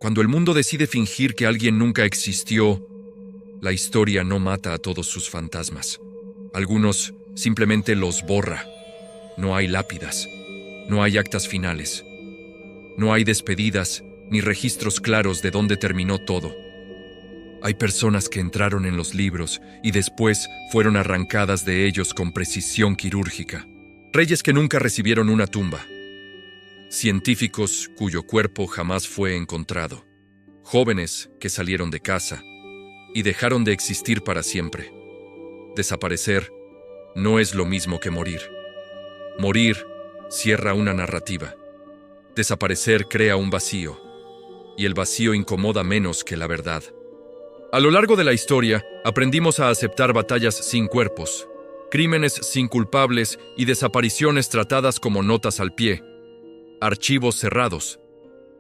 Cuando el mundo decide fingir que alguien nunca existió, la historia no mata a todos sus fantasmas. Algunos simplemente los borra. No hay lápidas, no hay actas finales, no hay despedidas ni registros claros de dónde terminó todo. Hay personas que entraron en los libros y después fueron arrancadas de ellos con precisión quirúrgica. Reyes que nunca recibieron una tumba. Científicos cuyo cuerpo jamás fue encontrado. Jóvenes que salieron de casa y dejaron de existir para siempre. Desaparecer no es lo mismo que morir. Morir cierra una narrativa. Desaparecer crea un vacío, y el vacío incomoda menos que la verdad. A lo largo de la historia, aprendimos a aceptar batallas sin cuerpos, crímenes sin culpables y desapariciones tratadas como notas al pie, archivos cerrados,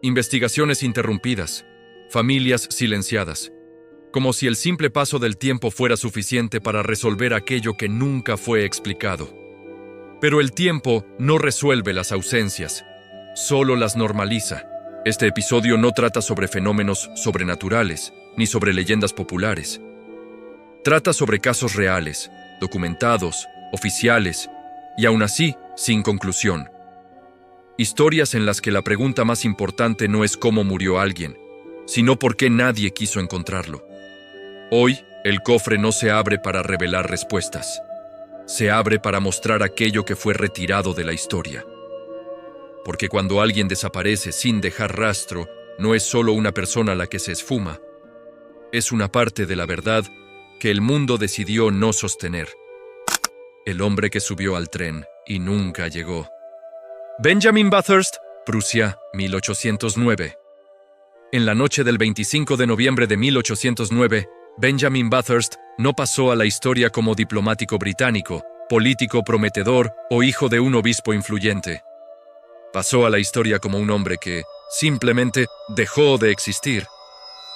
investigaciones interrumpidas, familias silenciadas, como si el simple paso del tiempo fuera suficiente para resolver aquello que nunca fue explicado. Pero el tiempo no resuelve las ausencias, solo las normaliza. Este episodio no trata sobre fenómenos sobrenaturales, ni sobre leyendas populares. Trata sobre casos reales, documentados, oficiales, y aún así, sin conclusión. Historias en las que la pregunta más importante no es cómo murió alguien, sino por qué nadie quiso encontrarlo. Hoy, el cofre no se abre para revelar respuestas. Se abre para mostrar aquello que fue retirado de la historia. Porque cuando alguien desaparece sin dejar rastro, no es solo una persona la que se esfuma. Es una parte de la verdad que el mundo decidió no sostener. El hombre que subió al tren y nunca llegó. Benjamin Bathurst, Prusia, 1809. En la noche del 25 de noviembre de 1809, Benjamin Bathurst no pasó a la historia como diplomático británico, político prometedor o hijo de un obispo influyente. Pasó a la historia como un hombre que, simplemente, dejó de existir.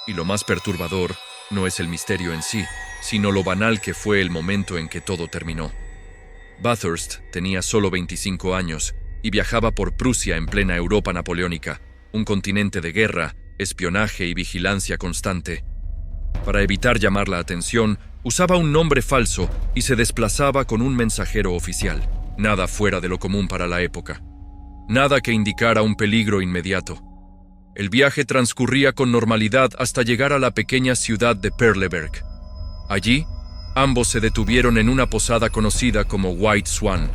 Y lo más perturbador no es el misterio en sí, sino lo banal que fue el momento en que todo terminó. Bathurst tenía solo 25 años y viajaba por Prusia en plena Europa napoleónica, un continente de guerra, espionaje y vigilancia constante. Para evitar llamar la atención, usaba un nombre falso y se desplazaba con un mensajero oficial. Nada fuera de lo común para la época. Nada que indicara un peligro inmediato. El viaje transcurría con normalidad hasta llegar a la pequeña ciudad de Perleberg. Allí, ambos se detuvieron en una posada conocida como White Swan.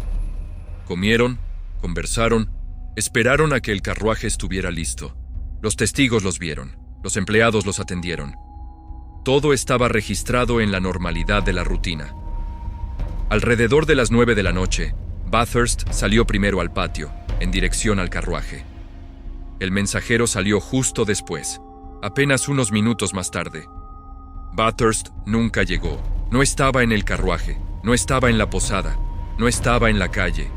Comieron, conversaron, esperaron a que el carruaje estuviera listo. Los testigos los vieron, los empleados los atendieron. Todo estaba registrado en la normalidad de la rutina. Alrededor de las 9 de la noche, Bathurst salió primero al patio, en dirección al carruaje. El mensajero salió justo después, apenas unos minutos más tarde. Bathurst nunca llegó. No estaba en el carruaje, no estaba en la posada, no estaba en la calle.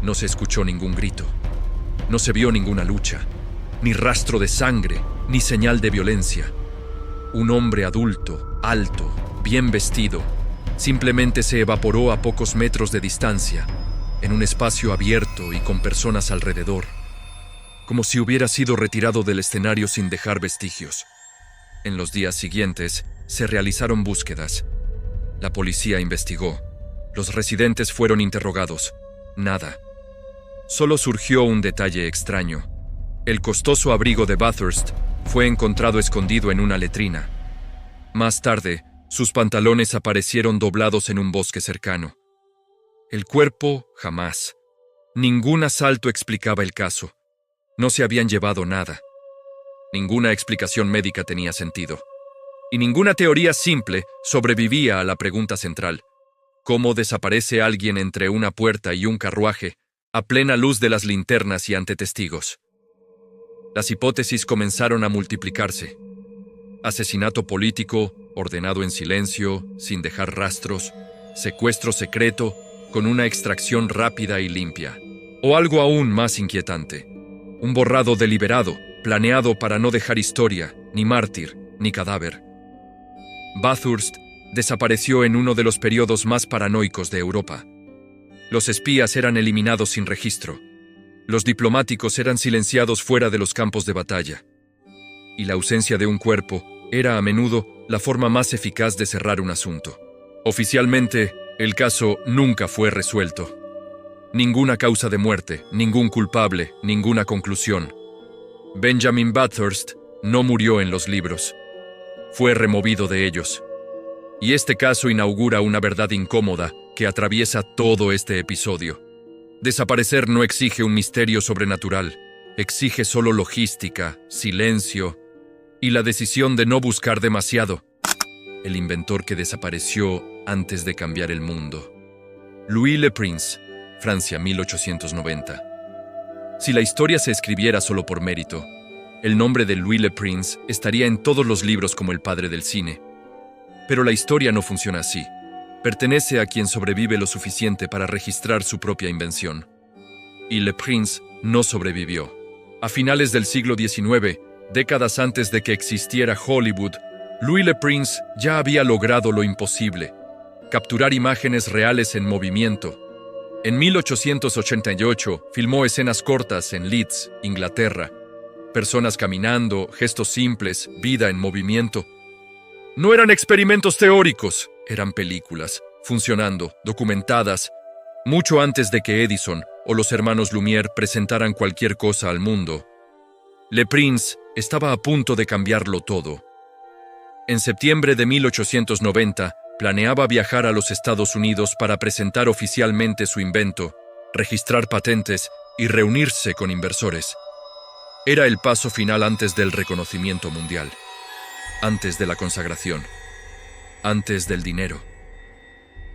No se escuchó ningún grito. No se vio ninguna lucha, ni rastro de sangre, ni señal de violencia. Un hombre adulto, alto, bien vestido, simplemente se evaporó a pocos metros de distancia, en un espacio abierto y con personas alrededor, como si hubiera sido retirado del escenario sin dejar vestigios. En los días siguientes, se realizaron búsquedas. La policía investigó. Los residentes fueron interrogados. Nada. Solo surgió un detalle extraño. El costoso abrigo de Bathurst fue encontrado escondido en una letrina. Más tarde, sus pantalones aparecieron doblados en un bosque cercano. El cuerpo, jamás. Ningún asalto explicaba el caso. No se habían llevado nada. Ninguna explicación médica tenía sentido. Y ninguna teoría simple sobrevivía a la pregunta central: ¿cómo desaparece alguien entre una puerta y un carruaje, a plena luz de las linternas y ante testigos? Las hipótesis comenzaron a multiplicarse. Asesinato político, ordenado en silencio, sin dejar rastros, secuestro secreto, con una extracción rápida y limpia. O algo aún más inquietante: un borrado deliberado, planeado para no dejar historia, ni mártir, ni cadáver. Bathurst desapareció en uno de los periodos más paranoicos de Europa. Los espías eran eliminados sin registro. Los diplomáticos eran silenciados fuera de los campos de batalla. y la ausencia de un cuerpo era a menudo la forma más eficaz de cerrar un asunto. Oficialmente, el caso nunca fue resuelto. Ninguna causa de muerte, ningún culpable, ninguna conclusión. Benjamin Bathurst no murió en los libros. Fue removido de ellos. Y este caso inaugura una verdad incómoda que atraviesa todo este episodio. Desaparecer no exige un misterio sobrenatural, exige solo logística, silencio y la decisión de no buscar demasiado. El inventor que desapareció antes de cambiar el mundo. Louis Le Prince, Francia, 1890. Si la historia se escribiera solo por mérito, el nombre de Louis Le Prince estaría en todos los libros como el padre del cine. Pero la historia no funciona así. Pertenece a quien sobrevive lo suficiente para registrar su propia invención. Y Le Prince no sobrevivió. A finales del siglo XIX, décadas antes de que existiera Hollywood, Louis Le Prince ya había logrado lo imposible: capturar imágenes reales en movimiento. En 1888 filmó escenas cortas en Leeds, Inglaterra. Personas caminando, gestos simples, vida en movimiento. No eran experimentos teóricos, eran películas, funcionando, documentadas, mucho antes de que Edison o los hermanos Lumière presentaran cualquier cosa al mundo. Le Prince estaba a punto de cambiarlo todo. En septiembre de 1890, planeaba viajar a los Estados Unidos para presentar oficialmente su invento, registrar patentes y reunirse con inversores. Era el paso final antes del reconocimiento mundial, antes de la consagración, antes del dinero,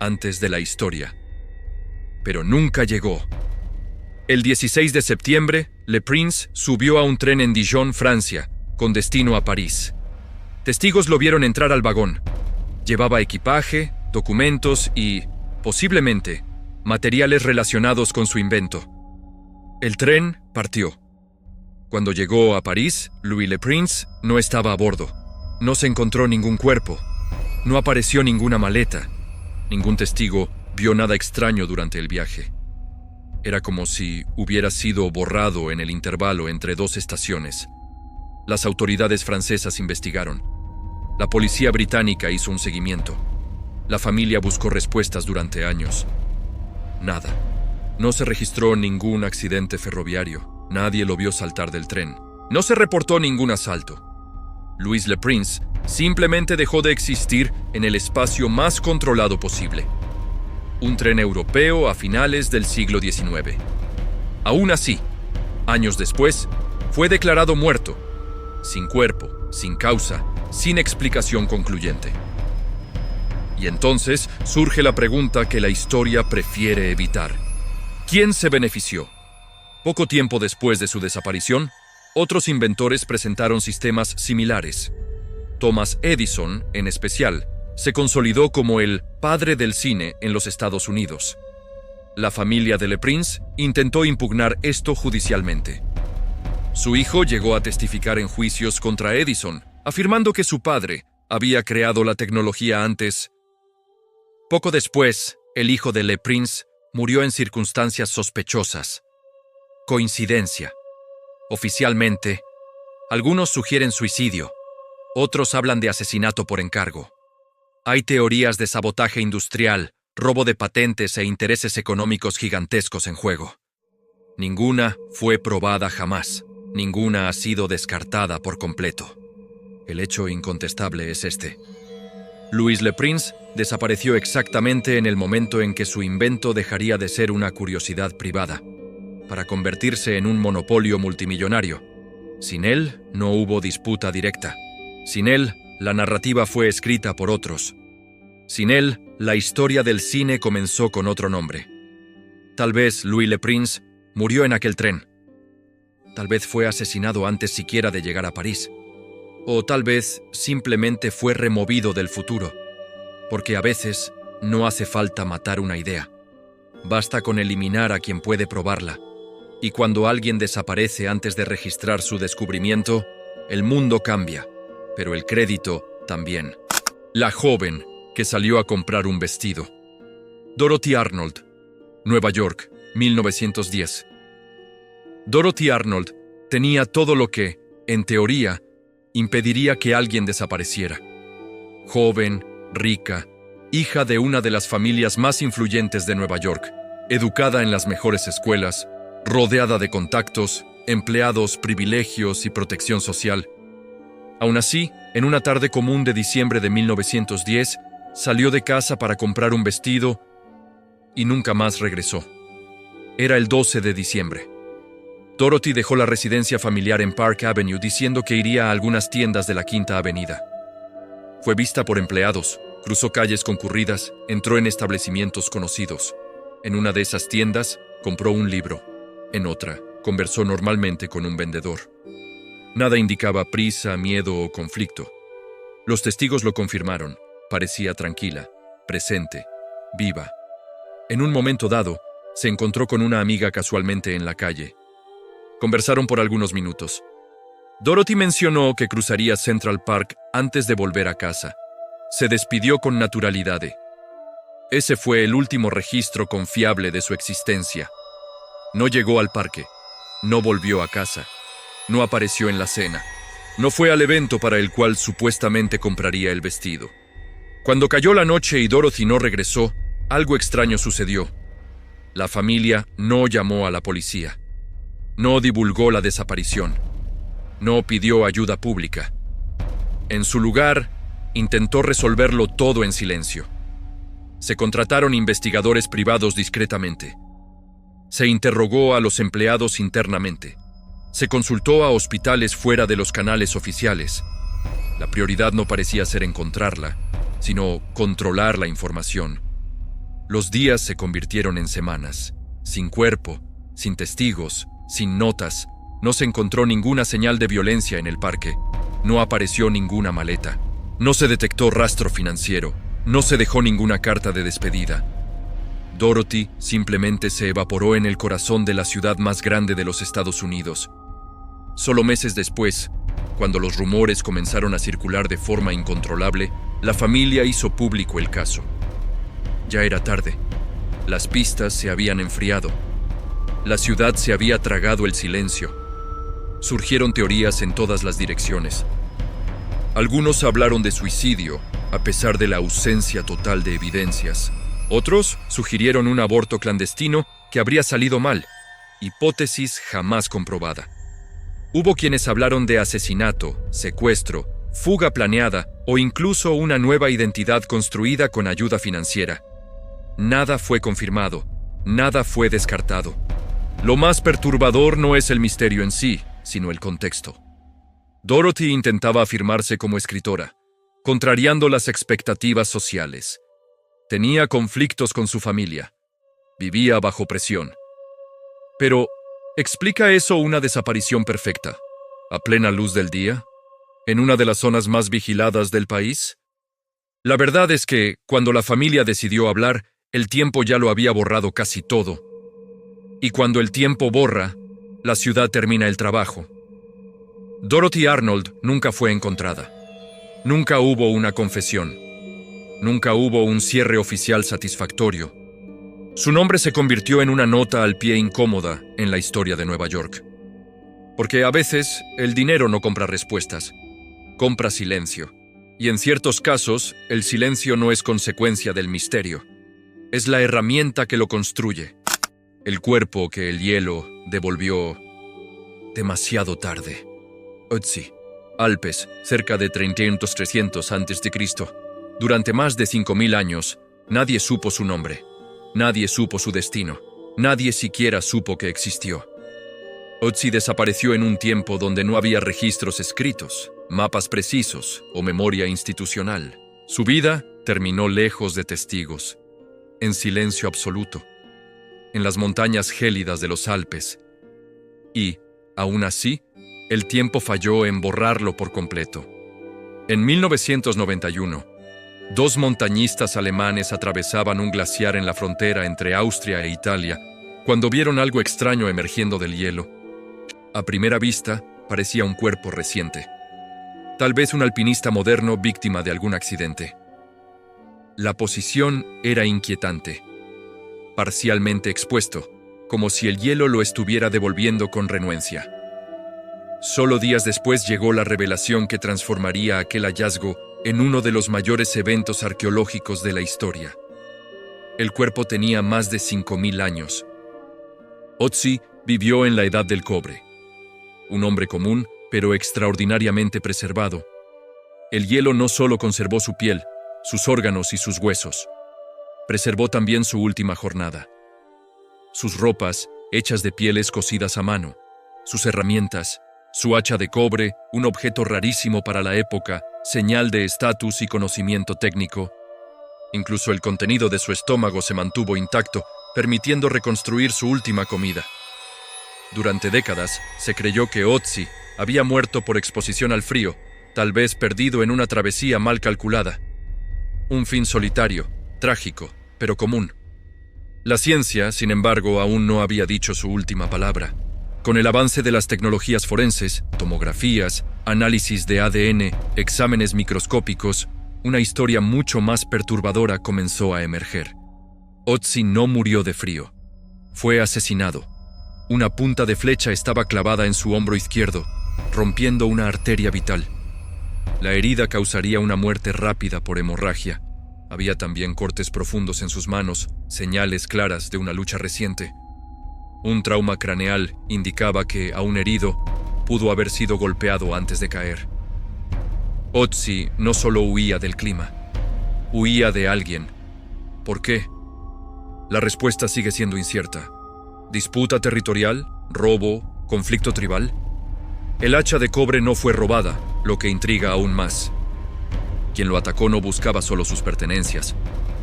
antes de la historia. Pero nunca llegó. El 16 de septiembre, Le Prince subió a un tren en Dijon, Francia, con destino a París. Testigos lo vieron entrar al vagón. Llevaba equipaje, documentos y, posiblemente, materiales relacionados con su invento. El tren partió. Cuando llegó a París, Louis Le Prince no estaba a bordo. No se encontró ningún cuerpo. No apareció ninguna maleta. Ningún testigo vio nada extraño durante el viaje. Era como si hubiera sido borrado en el intervalo entre dos estaciones. Las autoridades francesas investigaron. La policía británica hizo un seguimiento. La familia buscó respuestas durante años. Nada. No se registró ningún accidente ferroviario. Nadie lo vio saltar del tren. No se reportó ningún asalto. Louis Le Prince simplemente dejó de existir en el espacio más controlado posible. Un tren europeo a finales del siglo XIX. Aún así, años después, fue declarado muerto, sin cuerpo, sin causa, sin explicación concluyente. Y entonces surge la pregunta que la historia prefiere evitar. ¿Quién se benefició? Poco tiempo después de su desaparición, otros inventores presentaron sistemas similares. Thomas Edison, en especial, se consolidó como el padre del cine en los Estados Unidos. La familia de Le Prince intentó impugnar esto judicialmente. Su hijo llegó a testificar en juicios contra Edison, afirmando que su padre había creado la tecnología antes. Poco después, el hijo de Le Prince murió en circunstancias sospechosas. Coincidencia. Oficialmente, algunos sugieren suicidio, otros hablan de asesinato por encargo. Hay teorías de sabotaje industrial, robo de patentes e intereses económicos gigantescos en juego. Ninguna fue probada jamás, ninguna ha sido descartada por completo. El hecho incontestable es este. Louis Le Prince desapareció exactamente en el momento en que su invento dejaría de ser una curiosidad privada, para convertirse en un monopolio multimillonario. Sin él, no hubo disputa directa. Sin él, la narrativa fue escrita por otros. Sin él, la historia del cine comenzó con otro nombre. Tal vez Louis Le Prince murió en aquel tren. Tal vez fue asesinado antes siquiera de llegar a París. O tal vez simplemente fue removido del futuro. Porque a veces no hace falta matar una idea. Basta con eliminar a quien puede probarla. Y cuando alguien desaparece antes de registrar su descubrimiento, el mundo cambia, pero el crédito también. La joven que salió a comprar un vestido. Dorothy Arnold, Nueva York, 1910. Dorothy Arnold tenía todo lo que, en teoría, impediría que alguien desapareciera. Joven, rica, hija de una de las familias más influyentes de Nueva York, educada en las mejores escuelas, rodeada de contactos, empleados, privilegios y protección social. Aún así, en una tarde común de diciembre de 1910, salió de casa para comprar un vestido y nunca más regresó. Era el 12 de diciembre. Dorothy dejó la residencia familiar en Park Avenue diciendo que iría a algunas tiendas de la Quinta Avenida. Fue vista por empleados, cruzó calles concurridas, entró en establecimientos conocidos. En una de esas tiendas, compró un libro. En otra, conversó normalmente con un vendedor. Nada indicaba prisa, miedo o conflicto. Los testigos lo confirmaron. Parecía tranquila, presente, viva. En un momento dado, se encontró con una amiga casualmente en la calle. Conversaron por algunos minutos. Dorothy mencionó que cruzaría Central Park antes de volver a casa. Se despidió con naturalidad. Ese fue el último registro confiable de su existencia. No llegó al parque. No volvió a casa. No apareció en la cena. No fue al evento para el cual supuestamente compraría el vestido. Cuando cayó la noche y Dorothy no regresó, algo extraño sucedió. La familia no llamó a la policía. No divulgó la desaparición. No pidió ayuda pública. En su lugar, intentó resolverlo todo en silencio. Se contrataron investigadores privados discretamente. Se interrogó a los empleados internamente. Se consultó a hospitales fuera de los canales oficiales. La prioridad no parecía ser encontrarla, sino controlar la información. Los días se convirtieron en semanas. Sin cuerpo, sin testigos, sin notas. No se encontró ninguna señal de violencia en el parque. No apareció ninguna maleta. No se detectó rastro financiero. No se dejó ninguna carta de despedida. Dorothy simplemente se evaporó en el corazón de la ciudad más grande de los Estados Unidos. Solo meses después, cuando los rumores comenzaron a circular de forma incontrolable, la familia hizo público el caso. Ya era tarde. Las pistas se habían enfriado. La ciudad se había tragado el silencio. Surgieron teorías en todas las direcciones. Algunos hablaron de suicidio, a pesar de la ausencia total de evidencias. Otros sugirieron un aborto clandestino que habría salido mal, hipótesis jamás comprobada. Hubo quienes hablaron de asesinato, secuestro, fuga planeada o incluso una nueva identidad construida con ayuda financiera. Nada fue confirmado, nada fue descartado. Lo más perturbador no es el misterio en sí, sino el contexto. Dorothy intentaba afirmarse como escritora, contrariando las expectativas sociales. Tenía conflictos con su familia. Vivía bajo presión. Pero, ¿explica eso una desaparición perfecta? ¿A plena luz del día? ¿En una de las zonas más vigiladas del país? La verdad es que, cuando la familia decidió hablar, el tiempo ya lo había borrado casi todo. Y cuando el tiempo borra, la ciudad termina el trabajo. Dorothy Arnold nunca fue encontrada. Nunca hubo una confesión. Nunca hubo un cierre oficial satisfactorio. Su nombre se convirtió en una nota al pie incómoda en la historia de Nueva York. Porque a veces el dinero no compra respuestas, compra silencio. Y en ciertos casos, el silencio no es consecuencia del misterio. Es la herramienta que lo construye. El cuerpo que el hielo devolvió demasiado tarde. Ötzi, Alpes, cerca de 300 a.C. Durante más de 5.000 años, nadie supo su nombre. Nadie supo su destino. Nadie siquiera supo que existió. Ötzi desapareció en un tiempo donde no había registros escritos, mapas precisos o memoria institucional. Su vida terminó lejos de testigos, en silencio absoluto, en las montañas gélidas de los Alpes. Y, aún así, el tiempo falló en borrarlo por completo. En 1991, 2 montañistas alemanes atravesaban un glaciar en la frontera entre Austria e Italia cuando vieron algo extraño emergiendo del hielo. A primera vista, parecía un cuerpo reciente. Tal vez un alpinista moderno víctima de algún accidente. La posición era inquietante. Parcialmente expuesto, como si el hielo lo estuviera devolviendo con renuencia. Solo días después llegó la revelación que transformaría aquel hallazgo en uno de los mayores eventos arqueológicos de la historia. El cuerpo tenía más de 5000 años. Otzi vivió en la Edad del Cobre. Un hombre común, pero extraordinariamente preservado. El hielo no solo conservó su piel, sus órganos y sus huesos. Preservó también su última jornada. Sus ropas, hechas de pieles cosidas a mano, sus herramientas, su hacha de cobre, un objeto rarísimo para la época, señal de estatus y conocimiento técnico. Incluso el contenido de su estómago se mantuvo intacto, permitiendo reconstruir su última comida. Durante décadas, se creyó que Otzi había muerto por exposición al frío, tal vez perdido en una travesía mal calculada. Un fin solitario, trágico, pero común. La ciencia, sin embargo, aún no había dicho su última palabra. Con el avance de las tecnologías forenses, tomografías, análisis de ADN, exámenes microscópicos, una historia mucho más perturbadora comenzó a emerger. Otzi no murió de frío. Fue asesinado. Una punta de flecha estaba clavada en su hombro izquierdo, rompiendo una arteria vital. La herida causaría una muerte rápida por hemorragia. Había también cortes profundos en sus manos, señales claras de una lucha reciente. Un trauma craneal indicaba que, aún herido, pudo haber sido golpeado antes de caer. Otzi no solo huía del clima, huía de alguien. ¿Por qué? La respuesta sigue siendo incierta. ¿Disputa territorial? ¿Robo? ¿Conflicto tribal? El hacha de cobre no fue robada, lo que intriga aún más. Quien lo atacó no buscaba solo sus pertenencias,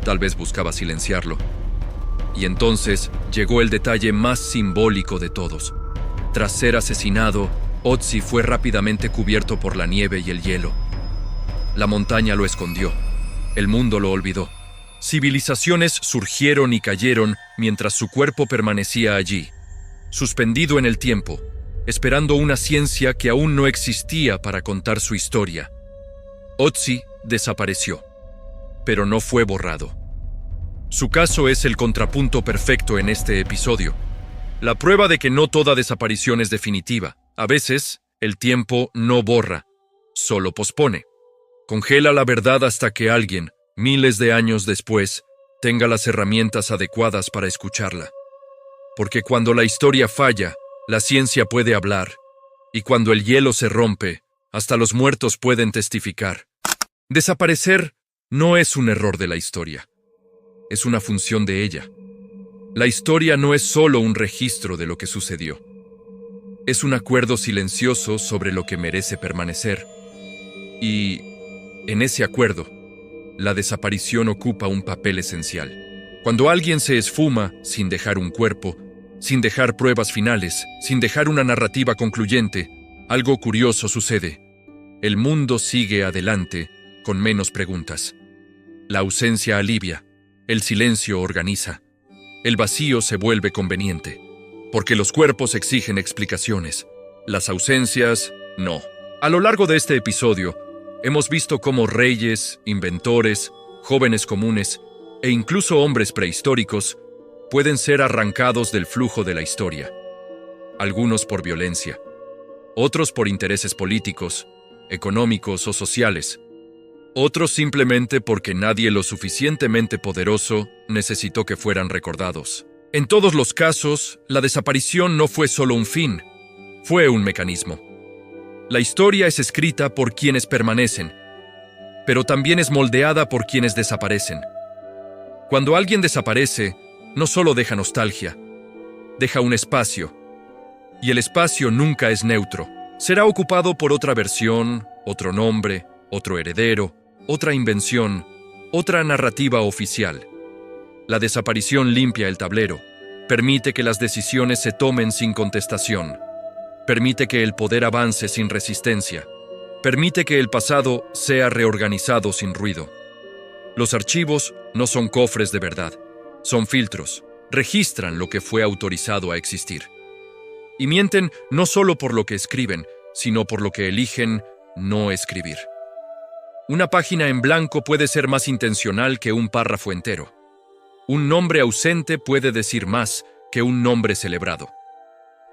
tal vez buscaba silenciarlo. Y entonces llegó el detalle más simbólico de todos. Tras ser asesinado, Otzi fue rápidamente cubierto por la nieve y el hielo. La montaña lo escondió. El mundo lo olvidó. Civilizaciones surgieron y cayeron mientras su cuerpo permanecía allí, suspendido en el tiempo, esperando una ciencia que aún no existía para contar su historia. Otzi desapareció, pero no fue borrado. Su caso es el contrapunto perfecto en este episodio. La prueba de que no toda desaparición es definitiva. A veces, el tiempo no borra, solo pospone. Congela la verdad hasta que alguien, miles de años después, tenga las herramientas adecuadas para escucharla. Porque cuando la historia falla, la ciencia puede hablar. Y cuando el hielo se rompe, hasta los muertos pueden testificar. Desaparecer no es un error de la historia. Es una función de ella. La historia no es solo un registro de lo que sucedió. Es un acuerdo silencioso sobre lo que merece permanecer. Y, en ese acuerdo, la desaparición ocupa un papel esencial. Cuando alguien se esfuma sin dejar un cuerpo, sin dejar pruebas finales, sin dejar una narrativa concluyente, algo curioso sucede. El mundo sigue adelante con menos preguntas. La ausencia alivia. El silencio organiza. El vacío se vuelve conveniente, porque los cuerpos exigen explicaciones. Las ausencias, no. A lo largo de este episodio, hemos visto cómo reyes, inventores, jóvenes comunes e incluso hombres prehistóricos pueden ser arrancados del flujo de la historia. Algunos por violencia, otros por intereses políticos, económicos o sociales. Otros simplemente porque nadie lo suficientemente poderoso necesitó que fueran recordados. En todos los casos, la desaparición no fue solo un fin, fue un mecanismo. La historia es escrita por quienes permanecen, pero también es moldeada por quienes desaparecen. Cuando alguien desaparece, no solo deja nostalgia, deja un espacio. Y el espacio nunca es neutro. Será ocupado por otra versión, otro nombre, otro heredero, otra invención, otra narrativa oficial. La desaparición limpia el tablero, permite que las decisiones se tomen sin contestación, permite que el poder avance sin resistencia, permite que el pasado sea reorganizado sin ruido. Los archivos no son cofres de verdad, son filtros, registran lo que fue autorizado a existir. Y mienten no solo por lo que escriben, sino por lo que eligen no escribir. Una página en blanco puede ser más intencional que un párrafo entero. Un nombre ausente puede decir más que un nombre celebrado.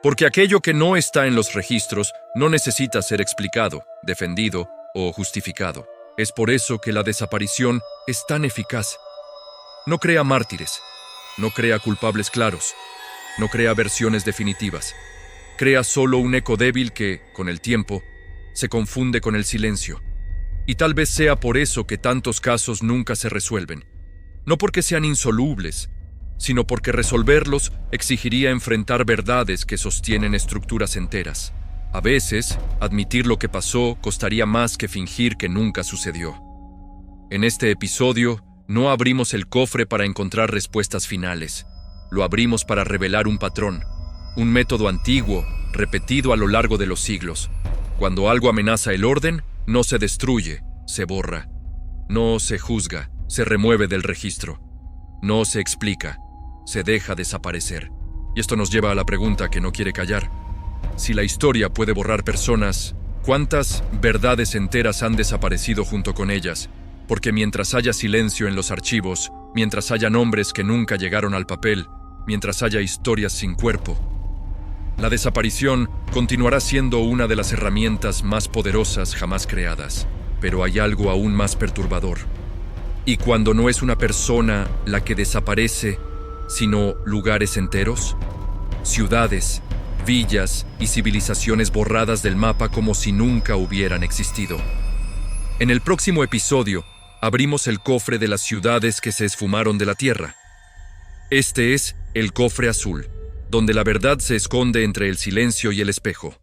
Porque aquello que no está en los registros no necesita ser explicado, defendido o justificado. Es por eso que la desaparición es tan eficaz. No crea mártires, no crea culpables claros, no crea versiones definitivas. Crea solo un eco débil que, con el tiempo, se confunde con el silencio. Y tal vez sea por eso que tantos casos nunca se resuelven. No porque sean insolubles, sino porque resolverlos exigiría enfrentar verdades que sostienen estructuras enteras. A veces, admitir lo que pasó costaría más que fingir que nunca sucedió. En este episodio, no abrimos el cofre para encontrar respuestas finales. Lo abrimos para revelar un patrón, un método antiguo, repetido a lo largo de los siglos. Cuando algo amenaza el orden, no se destruye, se borra. No se juzga, se remueve del registro. No se explica, se deja desaparecer. Y esto nos lleva a la pregunta que no quiere callar. Si la historia puede borrar personas, ¿cuántas verdades enteras han desaparecido junto con ellas? Porque mientras haya silencio en los archivos, mientras haya nombres que nunca llegaron al papel, mientras haya historias sin cuerpo, la desaparición continuará siendo una de las herramientas más poderosas jamás creadas. Pero hay algo aún más perturbador. Y cuando no es una persona la que desaparece, sino lugares enteros, ciudades, villas y civilizaciones borradas del mapa como si nunca hubieran existido. En el próximo episodio, abrimos el cofre de las ciudades que se esfumaron de la Tierra. Este es el cofre azul, donde la verdad se esconde entre el silencio y el espejo.